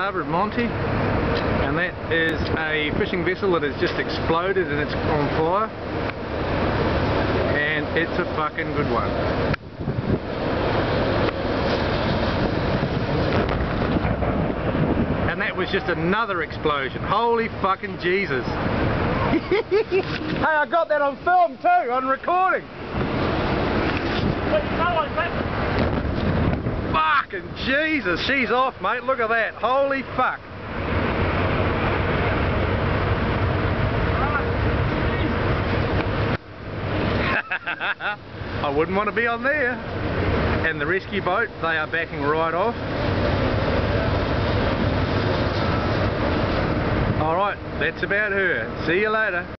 harbour at Monty, and that is a fishing vessel that has just exploded and it's on fire, and it's a fucking good one. And that was just another explosion. Holy fucking Jesus. Hey, I got that on film too, on recording. Fucking Jesus, she's off, mate. Look at that. Holy fuck. I wouldn't want to be on there. And the rescue boat, they are backing right off. Alright, that's about her. See you later.